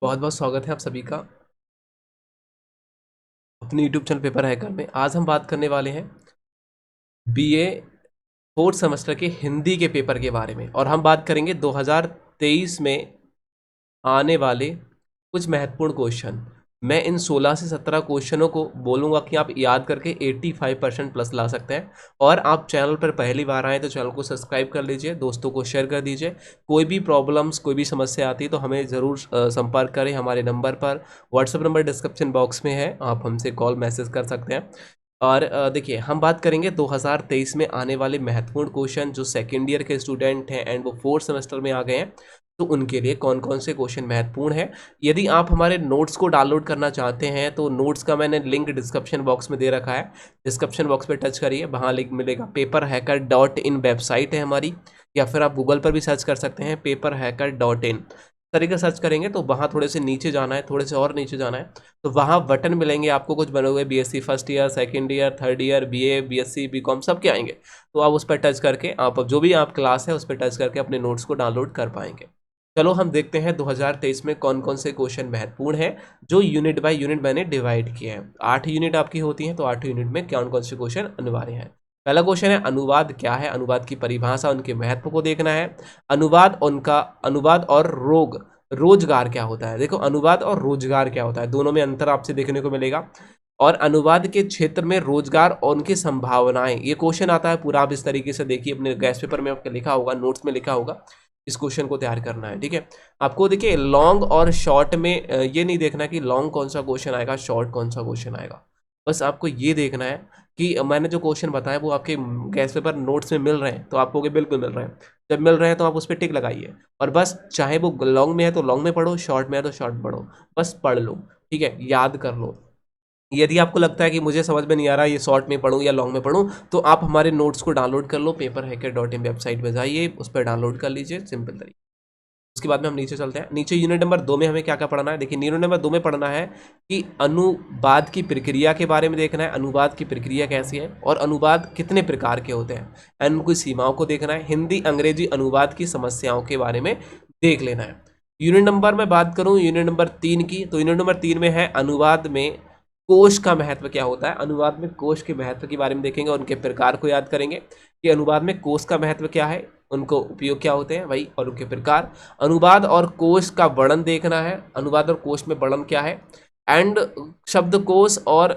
बहुत बहुत स्वागत है आप सभी का अपने यूट्यूब चैनल पेपर हैकर में। आज हम बात करने वाले हैं बीए फोर्थ सेमेस्टर के हिंदी के पेपर के बारे में, और हम बात करेंगे 2023 में आने वाले कुछ महत्वपूर्ण क्वेश्चन। मैं इन 16 से 17 क्वेश्चनों को बोलूँगा कि आप याद करके 85% प्लस ला सकते हैं। और आप चैनल पर पहली बार आए तो चैनल को सब्सक्राइब कर लीजिए, दोस्तों को शेयर कर दीजिए। कोई भी प्रॉब्लम्स, कोई भी समस्या आती है तो हमें ज़रूर संपर्क करें हमारे नंबर पर। व्हाट्सएप नंबर डिस्क्रिप्शन बॉक्स में है, आप हमसे कॉल मैसेज कर सकते हैं। और देखिए, हम बात करेंगे 2023 में आने वाले महत्वपूर्ण क्वेश्चन। जो सेकेंड ईयर के स्टूडेंट हैं एंड वो फोर्थ सेमेस्टर में आ गए हैं, तो उनके लिए कौन कौन से क्वेश्चन महत्वपूर्ण है। यदि आप हमारे नोट्स को डाउनलोड करना चाहते हैं तो नोट्स का मैंने लिंक डिस्क्रिप्शन बॉक्स में दे रखा है। डिस्क्रिप्शन बॉक्स पे टच करिए, वहाँ लिंक मिलेगा। paperhacker.in वेबसाइट है हमारी, या फिर आप गूगल पर भी सर्च कर सकते हैं paperhacker.in। तरीके सर्च करेंगे तो वहाँ थोड़े से नीचे जाना है, थोड़े से और नीचे जाना है, तो वहाँ बटन मिलेंगे आपको कुछ बने हुए, BSc first year, second year, third year, BA, BSc, BCom सब के आएंगे। तो आप उस पर टच करके, आप जो भी आप क्लास है उस पर टच करके अपने नोट्स को डाउनलोड कर पाएंगे। चलो हम देखते हैं 2023 में कौन कौन से क्वेश्चन महत्वपूर्ण हैं, जो यूनिट बाय यूनिट मैंने डिवाइड किए हैं। 8 यूनिट आपकी होती हैं, तो 8 यूनिट में कौन कौन से क्वेश्चन अनिवार्य हैं। पहला क्वेश्चन है अनुवाद क्या है, अनुवाद की परिभाषा, उनके महत्व को देखना है। अनुवाद और रोजगार क्या होता है। देखो, अनुवाद और रोजगार क्या होता है, दोनों में अंतर आपसे देखने को मिलेगा। और अनुवाद के क्षेत्र में रोजगार और उनकी संभावनाएं, ये क्वेश्चन आता है पूरा। आप इस तरीके से देखिए, अपने गैस पेपर में आपके लिखा होगा, नोट्स में लिखा होगा। इस क्वेश्चन को तैयार करना है, ठीक है। आपको देखिए, लॉन्ग और शॉर्ट में ये नहीं देखना कि लॉन्ग कौन सा क्वेश्चन आएगा, शॉर्ट कौन सा क्वेश्चन आएगा। बस आपको ये देखना है कि मैंने जो क्वेश्चन बताया वो आपके गैस पेपर नोट्स में मिल रहे हैं, तो आपको बिल्कुल मिल रहे हैं। जब मिल रहे हैं तो आप उस पर टिक लगाइए, और बस चाहे वो लॉन्ग में है तो लॉन्ग में पढ़ो, शॉर्ट में है तो शॉर्ट में पढ़ो, बस पढ़ लो, ठीक है, याद कर लो। यदि आपको लगता है कि मुझे समझ में नहीं आ रहा ये शॉर्ट में पढूं या लॉन्ग में पढूं, तो आप हमारे नोट्स को डाउनलोड कर लो। paperhacker.in वेबसाइट पे जाइए, उस पर डाउनलोड कर लीजिए, सिंपल तरीके। उसके बाद में हम नीचे चलते हैं। नीचे यूनिट नंबर 2 में हमें क्या क्या पढ़ना है। देखिए, यूनिट नंबर 2 में पढ़ना है कि अनुवाद की प्रक्रिया के बारे में देखना है। अनुवाद की प्रक्रिया कैसी है और अनुवाद कितने प्रकार के होते हैं, एंड उनकी सीमाओं को देखना है। हिंदी अंग्रेजी अनुवाद की समस्याओं के बारे में देख लेना है। यूनिट नंबर में बात करूं यूनिट नंबर 3 की, तो यूनिट नंबर 3 में है अनुवाद में कोश का महत्व क्या होता है। अनुवाद में कोश के महत्व के बारे में देखेंगे, उनके प्रकार को याद करेंगे कि अनुवाद में कोश का महत्व क्या है, उनको उपयोग क्या होते हैं भाई, और उनके प्रकार। अनुवाद और कोश का वर्णन देखना है, अनुवाद और कोश में वर्णन क्या है। एंड शब्दकोश और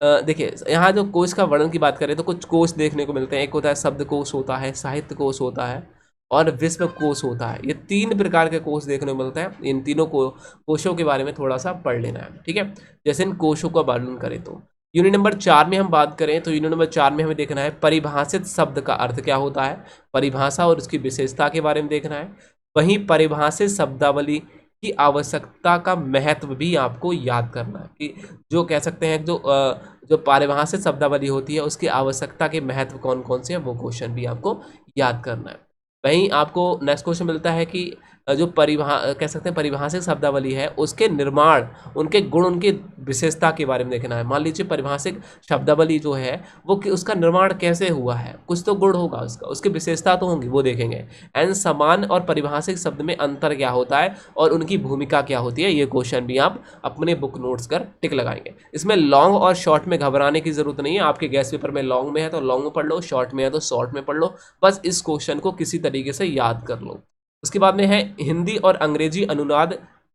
देखिए, यहाँ जो कोश का वर्णन की बात करें तो कुछ कोश देखने को मिलते हैं। एक होता है शब्दकोश, होता है साहित्य कोश, होता है और विश्व कोश होता है। ये 3 प्रकार के कोश देखने को मिलते हैं। इन तीनों को कोशों के बारे में थोड़ा सा पढ़ लेना है, ठीक है। जैसे इन कोशों का वर्णन करें तो यूनिट नंबर 4 में हम बात करें तो यूनिट नंबर 4 में हमें देखना है परिभाषित शब्द का अर्थ क्या होता है, परिभाषा और उसकी विशेषता के बारे में देखना है। वहीं परिभाषित शब्दावली की आवश्यकता का महत्व भी आपको याद करना है, कि जो कह सकते हैं जो परिभाषित शब्दावली होती है उसकी आवश्यकता के महत्व कौन कौन से हैं, वो क्वेश्चन भी आपको याद करना है। वहीं आपको नेक्स्ट क्वेश्चन मिलता है कि जो कह सकते हैं परिभाषिक शब्दावली है, उसके निर्माण, उनके गुण, उनकी विशेषता के बारे में देखना है। मान लीजिए परिभाषिक शब्दावली जो है वो उसका निर्माण कैसे हुआ है, कुछ तो गुण होगा उसका, उसकी विशेषता तो होंगी, वो देखेंगे। एंड समान और परिभाषिक शब्द में अंतर क्या होता है और उनकी भूमिका क्या होती है, ये क्वेश्चन भी आप अपने बुक नोट्स कर टिक लगाएंगे। इसमें लॉन्ग और शॉर्ट में घबराने की जरूरत नहीं है। आपके गैस पेपर में लॉन्ग में है तो लॉन्ग में पढ़ लो, शॉर्ट में है तो शॉर्ट में पढ़ लो, बस इस क्वेश्चन को किसी तरीके से याद कर लो। उसके बाद में है हिंदी और अंग्रेजी अनुवाद,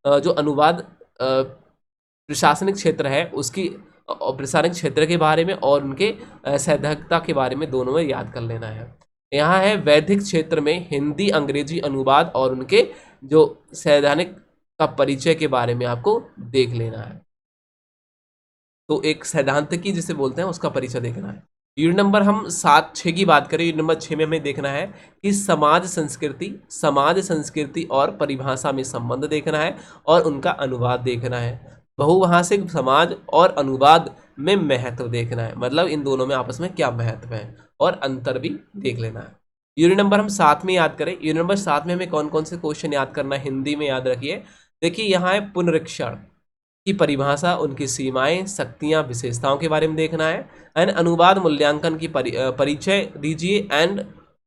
जो अनुवाद प्रशासनिक क्षेत्र है उसकी प्रशासनिक क्षेत्र के बारे में और उनके सैद्धांतिकता के बारे में, दोनों में याद कर लेना है। यहाँ है वैदिक क्षेत्र में हिंदी अंग्रेजी अनुवाद और उनके जो सैद्धांतिक का परिचय के बारे में आपको देख लेना है। तो एक सैद्धांतिकी जिसे बोलते हैं उसका परिचय देखना है। यूनिट नंबर हम 7-6 की बात करें, यूनिट नंबर 6 में हमें देखना है कि समाज संस्कृति और परिभाषा में संबंध देखना है और उनका अनुवाद देखना है। बहुभाषिक समाज और अनुवाद में महत्व देखना है, मतलब इन दोनों में आपस में क्या महत्व है और अंतर भी देख लेना है। यूनिट नंबर हम 7 में याद करें, यूनिट नंबर 7 में हमें कौन कौन से क्वेश्चन याद करना है, हिंदी में याद रखिए। देखिए, यहाँ है पुनरीक्षण की परिभाषा, उनकी सीमाएं, शक्तियां, विशेषताओं के बारे में देखना है। एंड अनुवाद मूल्यांकन की परिचय दीजिए। एंड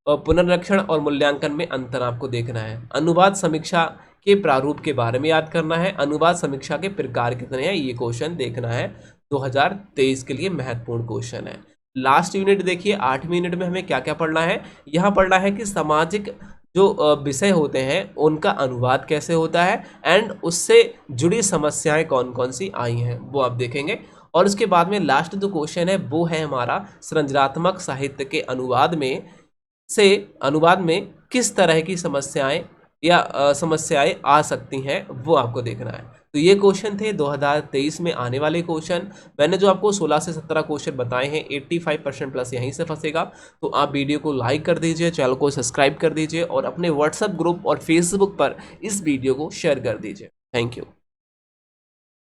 पुनरीक्षण और मूल्यांकन में अंतर आपको देखना है। अनुवाद समीक्षा के प्रारूप के बारे में याद करना है। अनुवाद समीक्षा के प्रकार कितने हैं, ये क्वेश्चन देखना है। 2023 के लिए महत्वपूर्ण क्वेश्चन है। लास्ट यूनिट देखिए, 8वीं यूनिट में हमें क्या क्या पढ़ना है। यहाँ पढ़ना है कि सामाजिक जो विषय होते हैं उनका अनुवाद कैसे होता है एंड उससे जुड़ी समस्याएं कौन कौन सी आई हैं वो आप देखेंगे। और उसके बाद में लास्ट जो क्वेश्चन है वो है हमारा सृजनात्मक साहित्य के अनुवाद में किस तरह की समस्याएं या समस्याएं आ सकती हैं वो आपको देखना है। तो ये क्वेश्चन थे 2023 में आने वाले क्वेश्चन। मैंने जो आपको 16 से 17 क्वेश्चन बताए हैं 85% प्लस यहीं से फंसेगा। तो आप वीडियो को लाइक कर दीजिए, चैनल को सब्सक्राइब कर दीजिए और अपने व्हाट्सएप ग्रुप और फेसबुक पर इस वीडियो को शेयर कर दीजिए। Thank you.